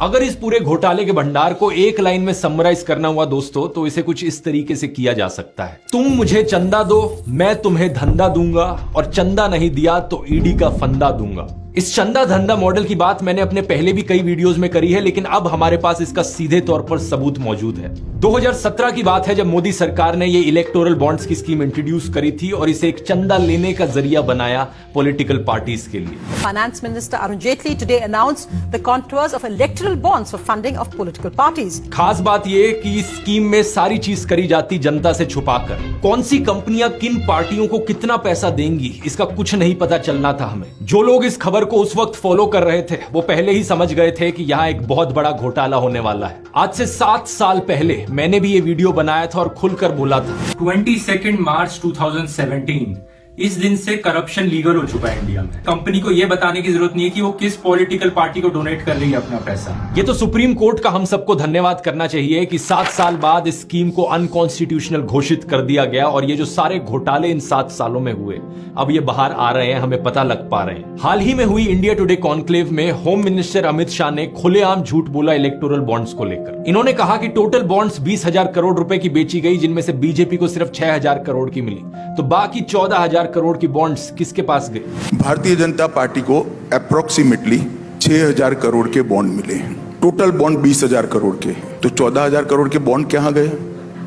अगर इस पूरे घोटाले के भंडार को एक लाइन में समराइज करना हुआ दोस्तों, तो इसे कुछ इस तरीके से किया जा सकता है। तुम मुझे चंदा दो, मैं तुम्हें धंधा दूंगा, और चंदा नहीं दिया तो ईडी का फंदा दूंगा। इस चंदा धंधा मॉडल की बात मैंने अपने पहले भी कई वीडियोस में करी है, लेकिन अब हमारे पास इसका सीधे तौर पर सबूत मौजूद है। 2017 की बात है जब मोदी सरकार ने ये इलेक्टोरल बॉन्ड्स की स्कीम इंट्रोड्यूस करी थी और इसे एक चंदा लेने का जरिया बनाया पॉलिटिकल पार्टीज के लिए। Finance minister Arun Jaitley today announced the contours of electoral bonds for funding of political parties. खास बात ये कि इस स्कीम में सारी चीज करी जाती जनता से छुपाकर। कौन सी कंपनियां किन पार्टियों को कितना पैसा देंगी इसका कुछ नहीं पता चलना था हमें। जो लोग इस खबर को उस वक्त फॉलो कर रहे थे वो पहले ही समझ गए थे कि यहां एक बहुत बड़ा घोटाला होने वाला है। आज से 7 साल पहले मैंने भी ये वीडियो बनाया था और खुलकर बोला था। 22 मार्च 2017 इस दिन से करप्शन लीगल हो चुका है इंडिया में। कंपनी को यह बताने की जरूरत नहीं है कि वो किस पॉलिटिकल पार्टी को डोनेट कर रही है अपना पैसा। ये तो सुप्रीम कोर्ट का हम सबको धन्यवाद करना चाहिए कि 7 साल बाद इस स्कीम को अनकॉन्स्टिट्यूशनल घोषित कर दिया गया और ये जो सारे घोटाले इन 7 सालों में हुए अब ये बाहर आ रहे हैं, हमें पता लग पा रहे हैं। हाल ही में हुई इंडिया टुडे कॉन्क्लेव में होम मिनिस्टर अमित शाह ने खुलेआम झूठ बोला इलेक्टोरल बॉन्ड्स को लेकर। इन्होंने कहा कि टोटल बॉन्ड्स 20,000 करोड़ रुपए की बेची गई, जिनमें से बीजेपी को सिर्फ 6,000 करोड़ की मिली, तो बाकी 14,000 करोड़ की बॉन्ड्स किसके पास गए? भारतीय जनता पार्टी को अप्रोक्सीमेटली 6,000 करोड़ के बॉन्ड मिले हैं। टोटल बॉन्ड 20,000 करोड़ के, तो 14,000 करोड़ के बॉन्ड कहां गए?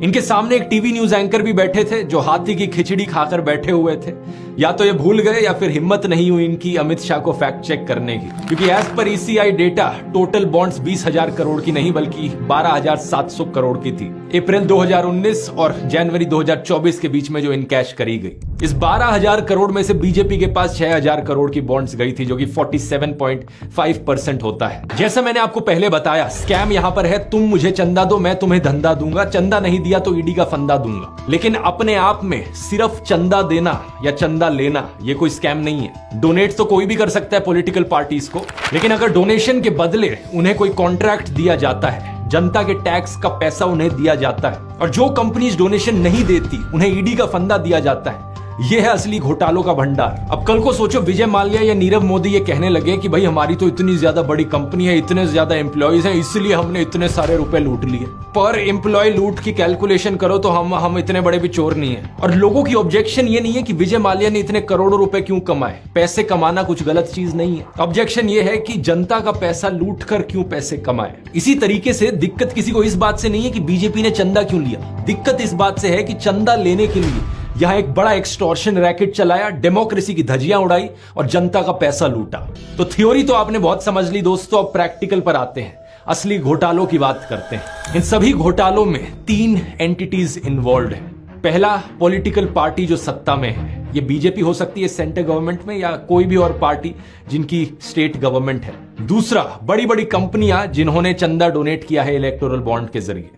इनके सामने एक टीवी न्यूज एंकर भी बैठे थे जो हाथी की खिचड़ी खाकर बैठे हुए थे। या तो ये भूल गए या फिर हिम्मत नहीं हुई इनकी अमित शाह को फैक्ट चेक करने की, क्योंकि as per ECI data total bonds 20,000 crore की नहीं बल्कि 12,700 करोड़ की थी। अप्रैल 2019 और जनवरी 2024 के बीच में जो इनकैश करी गई। इस 12,000 करोड़ में से बीजेपी के पास 6,000 करोड़ की बॉन्ड्स गई थी, जो कि 47.5% होता है। जैसा मैंने आपको पहले बताया, स्कैम यहां पर है तुम मुझे चंदा दो, मैं तुम्हें धंधा दूंगा, चंदा नहीं दिया तो ईडी का फंदा दूंगा। लेकिन अपने आप में सिर्फ चंदा देना या चंदा लेना ये कोई स्कैम नहीं है। डोनेट तो कोई भी कर सकता है पॉलिटिकल पार्टीज को, लेकिन अगर डोनेशन के बदले उन्हें कोई कॉन्ट्रैक्ट दिया जाता है, जनता के टैक्स का पैसा उन्हें दिया जाता है, और जो कंपनीज डोनेशन नहीं देती उन्हें ईडी का फंदा दिया जाता है, यह है असली घोटालों का भंडार। अब कल को सोचो विजय माल्या या नीरव मोदी ये कहने लगे कि भाई हमारी तो इतनी ज्यादा बड़ी कंपनी है, इतने ज्यादा एम्प्लॉयज हैं, इसलिए हमने इतने सारे रुपए लूट लिए। पर एम्प्लॉय लूट की कैलकुलेशन करो तो हम इतने बड़े भी चोर नहीं है। और लोगों की ऑब्जेक्शन ये नहीं है कि विजय माल्या ने इतने करोड़ों रुपए क्यों कमाए, पैसे कमाना कुछ गलत चीज नहीं है। ऑब्जेक्शन ये है कि जनता का पैसा लूट कर क्यों पैसे कमाए। इसी तरीके से दिक्कत किसी को इस बात से नहीं है कि बीजेपी ने चंदा क्यों लिया, दिक्कत इस बात से है कि चंदा लेने के लिए यहां एक बड़ा एक्सटॉर्शन रैकेट चलाया, डेमोक्रेसी की धज्जियां उड़ाई और जनता का पैसा लूटा। तो थ्योरी तो आपने बहुत समझ ली दोस्तों, अब प्रैक्टिकल पर आते हैं, असली घोटालों की बात करते हैं। इन सभी घोटालों में 3 एंटिटीज इन्वॉल्व है। पहला, पॉलिटिकल पार्टी जो सत्ता में है, ये बीजेपी हो सकती है सेंट्रल गवर्नमेंट में या कोई भी और पार्टी जिनकी स्टेट गवर्नमेंट है। दूसरा, बड़ी बड़ी कंपनियां जिन्होंने चंदा डोनेट किया है इलेक्टोरल बॉन्ड के जरिए।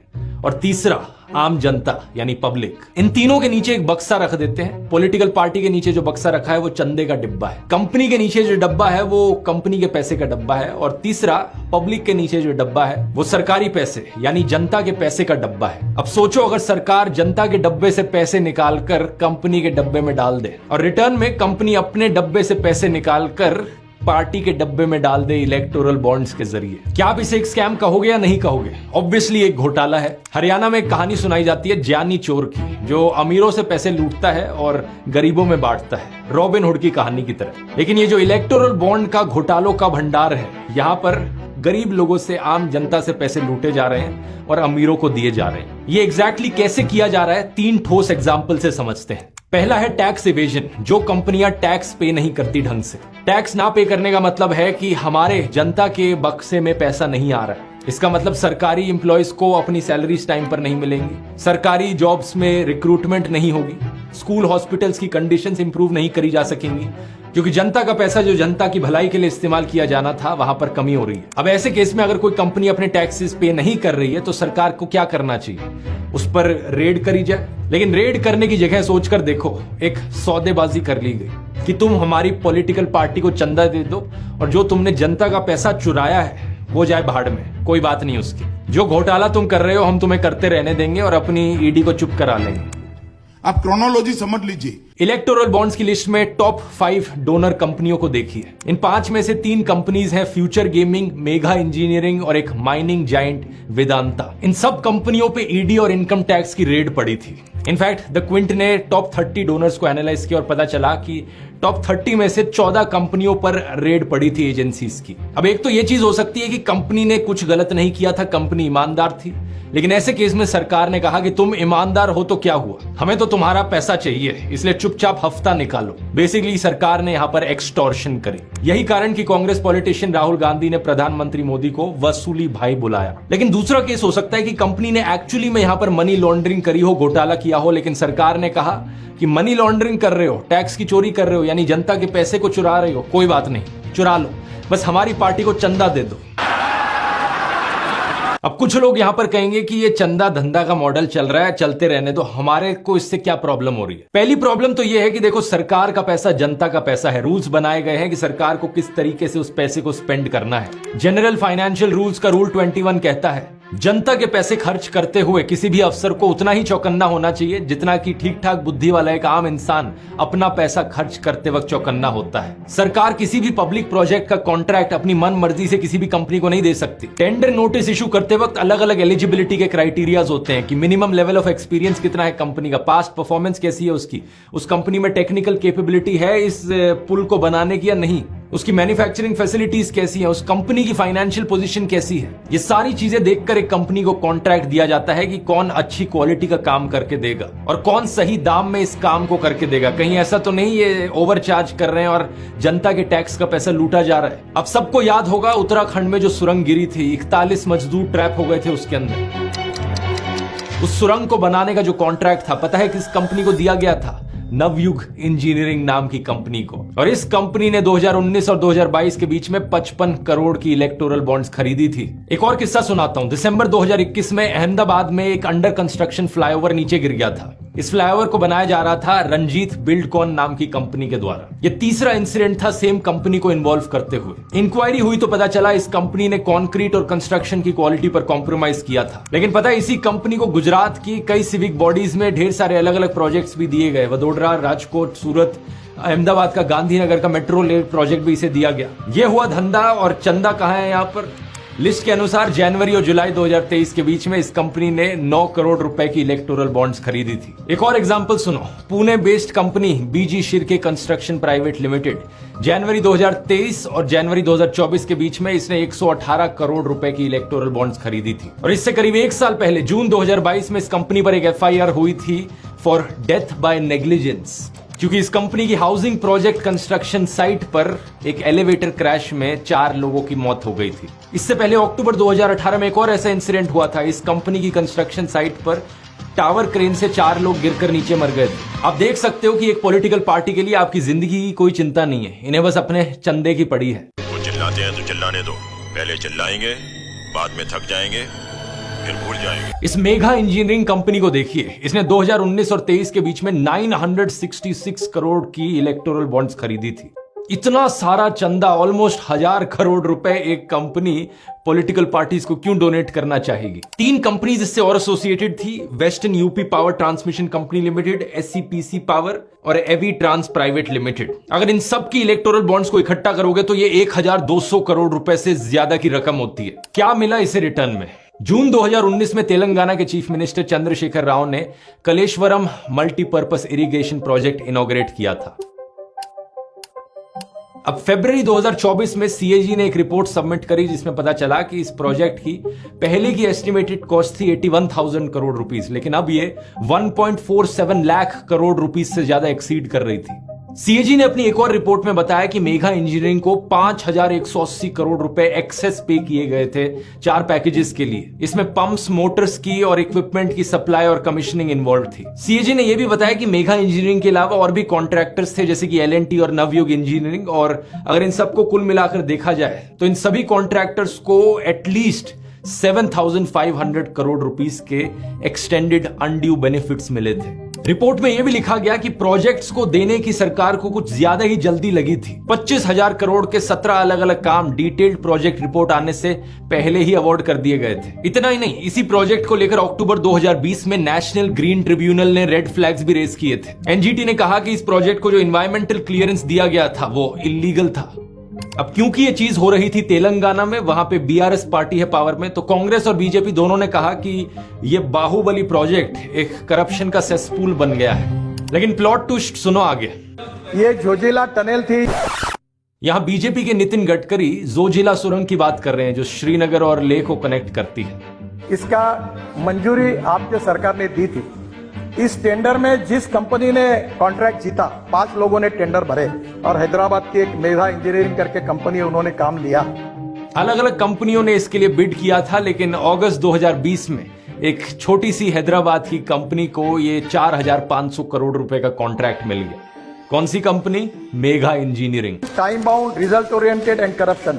और तीसरा, आम जनता यानी पब्लिक। इन तीनों के नीचे एक बक्सा रख देते हैं। पॉलिटिकल पार्टी के नीचे जो बक्सा रखा है वो चंदे का डिब्बा है, कंपनी के नीचे जो डब्बा है वो कंपनी के पैसे का डब्बा है, और तीसरा, पब्लिक के नीचे जो डब्बा है वो सरकारी पैसे यानी जनता के पैसे का डब्बा है। अब सोचो अगर सरकार जनता के डब्बे से पैसे निकालकर कंपनी के डब्बे में डाल दे और रिटर्न में कंपनी अपने डब्बे से पैसे निकालकर पार्टी के डब्बे में डाल दे इलेक्टोरल बॉन्ड्स के जरिए, क्या आप इसे एक स्कैम कहोगे या नहीं कहोगे? ऑब्वियसली एक घोटाला है। हरियाणा में एक कहानी सुनाई जाती है ज्ञानी चोर की, जो अमीरों से पैसे लूटता है और गरीबों में बांटता है, रॉबिन हुड की कहानी की तरह। लेकिन ये जो इलेक्टोरल बॉन्ड का घोटालों का भंडार है, यहाँ पर गरीब लोगों से, आम जनता से पैसे लूटे जा रहे हैं और अमीरों को दिए जा रहे हैं। ये एग्जैक्टली कैसे किया जा रहा है 3 ठोस एग्जाम्पल से समझते हैं। पहला है टैक्स इवेजन, जो कंपनियां टैक्स पे नहीं करती ढंग से। टैक्स ना पे करने का मतलब है कि हमारे जनता के बक्से में पैसा नहीं आ रहा है। इसका मतलब सरकारी एम्प्लॉयज को अपनी सैलरीज टाइम पर नहीं मिलेंगी, सरकारी जॉब्स में रिक्रूटमेंट नहीं होगी, स्कूल हॉस्पिटल्स की कंडीशंस इंप्रूव नहीं करी जा सकेंगी, क्योंकि जनता का पैसा जो जनता की भलाई के लिए इस्तेमाल किया जाना था वहां पर कमी हो रही है। अब ऐसे केस में अगर कोई कंपनी अपने टैक्सेस पे नहीं कर रही है तो सरकार को क्या करना चाहिए? उस पर रेड करी जाए। लेकिन रेड करने की जगह सोचकर देखो, एक सौदेबाजी कर ली गई कि तुम हमारी पॉलिटिकल पार्टी को चंदा दे दो और जो तुमने जनता का पैसा चुराया है वो जाए भाड़ में, कोई बात नहीं उसकी। जो घोटाला तुम कर रहे हो हम तुम्हें करते रहने देंगे और अपनी ईडी को चुप करा लेंगे। आप क्रोनोलॉजी समझ लीजिए। इलेक्टोरल बॉन्ड्स की लिस्ट में टॉप 5 डोनर कंपनियों को देखिए। इन 5 में से 3 कंपनीज हैं फ्यूचर गेमिंग, मेगा इंजीनियरिंग और एक माइनिंग जायंट वेदांता। इन सब कंपनियों पे ईडी और इनकम टैक्स की रेड पड़ी थी। इनफैक्ट द क्विंट ने टॉप 30 डोनर्स को एनालाइज किया और पता चला कि टॉप 30 में से 14 कंपनियों पर रेड पड़ी थी एजेंसीज की। अब एक तो ये चीज हो सकती है कि कंपनी ने कुछ गलत नहीं किया था, कंपनी ईमानदार थी, लेकिन ऐसे केस में सरकार ने कहा कि तुम ईमानदार हो तो क्या हुआ, हमें तो तुम्हारा पैसा चाहिए, इसलिए चुपचाप हफ्ता निकालो। बेसिकली सरकार ने यहां पर एक्सटॉर्शन करी। यही कारण कि कांग्रेस पॉलिटिशियन राहुल गांधी ने प्रधानमंत्री मोदी को वसूली भाई बुलाया। लेकिन दूसरा केस हो सकता है कि कंपनी ने एक्चुअली में यहां पर मनी लॉन्ड्रिंग करी हो, घोटाला किया हो, लेकिन सरकार ने कहा कि मनी लॉन्ड्रिंग कर रहे हो, टैक्स की चोरी कर रहे हो, यानी जनता के पैसे को चुरा रहे हो, कोई बात नहीं, चुरा लो, बस हमारी पार्टी को चंदा दे दो। अब कुछ लोग यहां पर कहेंगे कि ये चंदा धंधा का मॉडल चल रहा है, चलते रहने दो, हमारे को इससे क्या प्रॉब्लम हो रही है। पहली प्रॉब्लम तो ये है कि देखो, सरकार का पैसा जनता का पैसा है, रूल्स बनाए गए हैं कि सरकार को किस तरीके से उस पैसे को स्पेंड करना है। जनरल फाइनेंशियल रूल्स का रूल 21 कहता है जनता के पैसे खर्च करते हुए किसी भी अफसर को उतना ही चौकन्ना होना चाहिए जितना कि ठीक ठाक बुद्धि वाला एक आम इंसान अपना पैसा खर्च करते वक्त चौकन्ना होता है। सरकार किसी भी पब्लिक प्रोजेक्ट का कॉन्ट्रैक्ट अपनी मन मर्जी से किसी भी कंपनी को नहीं दे सकती। टेंडर नोटिस इशू करते वक्त अलग अलग एलिजिबिलिटी के क्राइटेरियाज होते हैं कि मिनिमम लेवल ऑफ एक्सपीरियंस कितना है कंपनी का, पास्ट परफॉर्मेंस कैसी है उसकी, उस कंपनी में टेक्निकल कैपेबिलिटी है इस पुल को बनाने की या नहीं, उसकी मैन्युफैक्चरिंग फैसिलिटीज कैसी है, उस कंपनी की फाइनेंशियल पोजीशन कैसी है। ये सारी चीजें देखकर एक कंपनी को कॉन्ट्रैक्ट दिया जाता है कि कौन अच्छी क्वालिटी का काम करके देगा और कौन सही दाम में इस काम को करके देगा। कहीं ऐसा तो नहीं ये ओवरचार्ज कर रहे हैं और जनता के टैक्स का पैसा लूटा जा रहा है। अब सबको याद होगा उत्तराखंड में जो सुरंग गिरी थी, 41 मजदूर ट्रैप हो गए थे उसके अंदर। उस सुरंग को बनाने का जो कॉन्ट्रैक्ट था, पता है किस कंपनी को दिया गया था? नवयुग इंजीनियरिंग नाम की कंपनी को। और इस कंपनी ने 2019 और 2022 के बीच में 55 करोड़ की इलेक्टोरल बॉन्ड्स खरीदी थी। एक और किस्सा सुनाता हूं। दिसंबर 2021 में अहमदाबाद में एक अंडर कंस्ट्रक्शन फ्लाईओवर नीचे गिर गया था। इस फ्लाईओवर को बनाया जा रहा था रंजीत बिल्डकॉन नाम की कंपनी के द्वारा। यह तीसरा इंसिडेंट था सेम कंपनी को इन्वॉल्व करते हुए। इंक्वायरी हुई तो पता चला इस कंपनी ने कंक्रीट और कंस्ट्रक्शन की क्वालिटी पर कॉम्प्रोमाइज किया था। लेकिन पता है इसी कंपनी को गुजरात की कई सिविक बॉडीज में ढेर सारे अलग अलग प्रोजेक्ट्स भी दिए गए। वडोदरा, राजकोट, सूरत, अहमदाबाद का गांधीनगर का मेट्रो रेल प्रोजेक्ट भी इसे दिया गया। यह हुआ धंधा। और चंदा कहां है यहाँ पर? लिस्ट के अनुसार जनवरी और जुलाई 2023 के बीच में इस कंपनी ने 9 करोड़ रुपए की इलेक्टोरल बॉन्ड्स खरीदी थी। एक और एग्जांपल सुनो। पुणे बेस्ड कंपनी बीजी शिर्के कंस्ट्रक्शन प्राइवेट लिमिटेड जनवरी 2023 और जनवरी 2024 के बीच में इसने 118 करोड़ रुपए की इलेक्टोरल बॉन्ड्स खरीदी थी। और इससे करीब एक साल पहले जून 2022 में इस कंपनी पर एक FIR हुई थी फॉर डेथ बाय नेग्लिजेंस, क्योंकि इस कंपनी की हाउसिंग प्रोजेक्ट कंस्ट्रक्शन साइट पर एक एलिवेटर क्रैश में 4 लोगों की मौत हो गई थी। इससे पहले अक्टूबर 2018 में एक और ऐसा इंसिडेंट हुआ था। इस कंपनी की कंस्ट्रक्शन साइट पर टावर क्रेन से 4 लोग गिरकर नीचे मर गए थे। आप देख सकते हो कि एक पॉलिटिकल पार्टी के लिए आपकी जिंदगी की कोई चिंता नहीं है, इन्हें बस अपने चंदे की पड़ी है। वो चिल्लाते हैं तो चिल्लाने दो, पहले चिल्लाएंगे, बाद में थक जाएंगे, फिर भूल जाएंगे। इस मेगा इंजीनियरिंग कंपनी को देखिए, इसने 2019 और 23 के बीच में 966 करोड़ की इलेक्टोरल बॉन्ड्स खरीदी थी। इतना सारा चंदा, ऑलमोस्ट 1000 करोड़ रुपए एक कंपनी पॉलिटिकल पार्टीज को क्यों डोनेट करना चाहेगी? 3 कंपनीज इससे और एसोसिएटेड थी, western UP power transmission company limited, SCPC power और एवी ट्रांस प्राइवेट लिमिटेड। अगर इन सब की इलेक्टोरल बॉन्ड्स को इकट्ठा करोगे तो ये 1200 करोड़ रुपए से ज्यादा की रकम होती है। क्या मिला इसे रिटर्न में? जून 2019 में तेलंगाना के चीफ मिनिस्टर चंद्रशेखर राव ने Kaleshwaram multipurpose irrigation project inaugurate किया था। अब फरवरी 2024 में CAG ने एक रिपोर्ट सबमिट करी जिसमें पता चला कि इस प्रोजेक्ट की पहले की एस्टिमेटेड कॉस्ट थी 81,000 करोड़ रुपीस, लेकिन अब ये 1.47 लाख करोड़ रुपीस से ज्यादा एक्सीड कर रही थी। CAG ने अपनी एक और रिपोर्ट में बताया कि मेगा इंजीनियरिंग को 5,180 करोड़ रुपए एक्सेस पे किए गए थे 4 पैकेजेस के लिए। इसमें पंप्स, मोटर्स की और इक्विपमेंट की सप्लाई और कमीशनिंग इन्वॉल्व थी। CAG ने यह भी बताया कि मेगा इंजीनियरिंग के अलावा और भी कॉन्ट्रैक्टर्स थे जैसे कि L&T और नवयुग इंजीनियरिंग, और अगर इन सबको कुल मिलाकर देखा जाए तो इन सभी कॉन्ट्रैक्टर्स को एटलीस्ट 7,500 करोड़ रुपीस के एक्सटेंडेड अनड्यू बेनिफिट्स मिले थे। रिपोर्ट में यह भी लिखा गया कि प्रोजेक्ट्स को देने की सरकार को कुछ ज्यादा ही जल्दी लगी थी। 25,000 करोड़ के 17 अलग अलग काम डिटेल्ड प्रोजेक्ट रिपोर्ट आने से पहले ही अवार्ड कर दिए गए थे। इतना ही नहीं, इसी प्रोजेक्ट को लेकर अक्टूबर 2020 में नेशनल ग्रीन ट्रिब्यूनल ने रेड फ्लैग्स भी रेज किए थे। एनजीटी ने कहा कि इस प्रोजेक्ट को जो एनवायरमेंटल क्लियरेंस दिया गया था वो इलीगल था। अब क्योंकि ये चीज हो रही थी तेलंगाना में, वहां पे बीआरएस पार्टी है पावर में, तो कांग्रेस और बीजेपी दोनों ने कहा कि ये बाहुबली प्रोजेक्ट एक करप्शन का सेसपूल बन गया है। लेकिन प्लॉट ट्विस्ट सुनो आगे। ये जोजिला टनल थी। यहां बीजेपी के नितिन गडकरी जोजिला सुरंग की बात कर रहे हैं जो श्रीनगर और लेह को कनेक्ट करती है। इसका मंजूरी आपके सरकार ने दी थी। इस टेंडर में जिस कंपनी ने कॉन्ट्रैक्ट जीता, 5 लोगों ने टेंडर भरे और हैदराबाद की एक मेधा इंजीनियरिंग करके कंपनी उन्होंने काम लिया। अलग अलग कंपनियों ने इसके लिए बिड किया था, लेकिन अगस्त 2020 में एक छोटी सी हैदराबाद की कंपनी को ये 4,500 करोड़ रुपए का कॉन्ट्रैक्ट मिल गया। कौन सी company? Megha engineering. Time bound, result oriented and corruption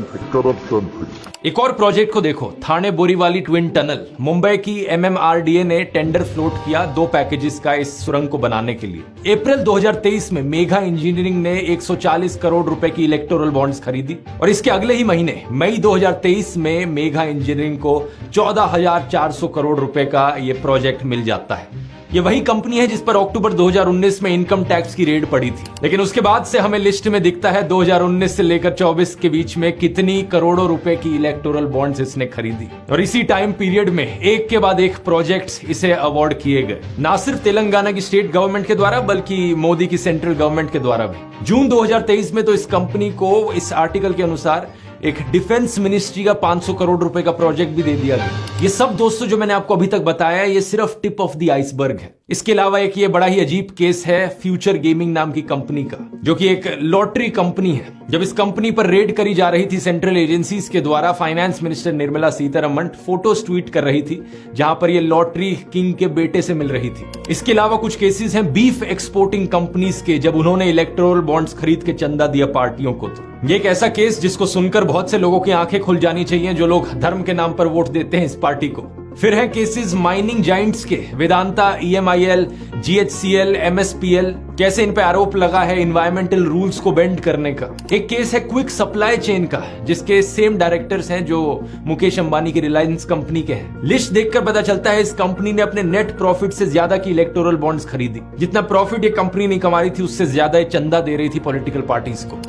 free. एक और प्रोजेक्ट को देखो, थाने बोरीवाली ट्विन टनल। मुंबई की एमएमआरडीए ने टेंडर फ्लोट किया 2 पैकेजेस का इस सुरंग को बनाने के लिए। अप्रैल 2023 में मेघा इंजीनियरिंग ने 140 करोड़ रुपए की इलेक्टोरल बॉन्ड्स खरीदी और इसके अगले ही महीने मई 2023 में मेघा इंजीनियरिंग को 14,400 करोड़ रुपए का यह प्रोजेक्ट मिल जाता है। ये वही कंपनी है जिस पर अक्टूबर 2019 में इनकम टैक्स की रेड पड़ी थी। लेकिन उसके बाद से हमें लिस्ट में दिखता है 2019 से लेकर 24 के बीच में कितनी करोड़ों रुपए की इलेक्टोरल बॉन्ड्स इसने खरीदी और इसी टाइम पीरियड में एक के बाद एक प्रोजेक्ट्स इसे अवार्ड किए गए, ना सिर्फ तेलंगाना की स्टेट गवर्नमेंट के द्वारा बल्कि मोदी की सेंट्रल गवर्नमेंट के द्वारा भी। जून 2023 में तो इस कंपनी को इस आर्टिकल के अनुसार एक डिफेंस मिनिस्ट्री का 500 करोड़ रुपए का प्रोजेक्ट भी दे दिया गया। ये सब दोस्तों जो मैंने आपको अभी तक बताया ये सिर्फ टिप ऑफ द आइसबर्ग है। इसके अलावा एक ये बड़ा ही अजीब केस है फ्यूचर गेमिंग नाम की कंपनी का, जो कि एक लॉटरी कंपनी है। जब इस कंपनी पर रेड करी जा रही थी सेंट्रल एजेंसीज के द्वारा, finance minister Nirmala Sitharaman photos tweet कर रही थी जहां पर ये लॉटरी किंग के बेटे से मिल रही थी। इसके अलावा कुछ केसेस हैं बीफ एक्सपोर्टिंग कंपनीज के, जब उन्होंने इलेक्टोरल बॉन्ड्स खरीद के चंदा दिया पार्टियों को। तो ये एक ऐसा केस जिसको सुनकर बहुत से लोगों की आंखें खुल जानी चाहिए जो लोग धर्म के नाम पर वोट देते हैं इस पार्टी को। फिर है केसेस माइनिंग जाइंट्स के, वेदांता, EMIL, GHCL, MSPL, कैसे इन पे आरोप लगा है एनवायरमेंटल रूल्स को बेंड करने का। एक केस है क्विक सप्लाई चेन का, जिसके सेम डायरेक्टर्स हैं जो मुकेश अंबानी की रिलायंस कंपनी के हैं। लिस्ट देखकर पता चलता है इस कंपनी ने अपने नेट प्रॉफिट से ज्यादा की इलेक्टोरल बॉन्ड्स खरीदी। जितना प्रॉफिट ये कंपनी नहीं कमा रही थी उससे ज्यादा चंदा दे रही थी पॉलिटिकल पार्टीज को।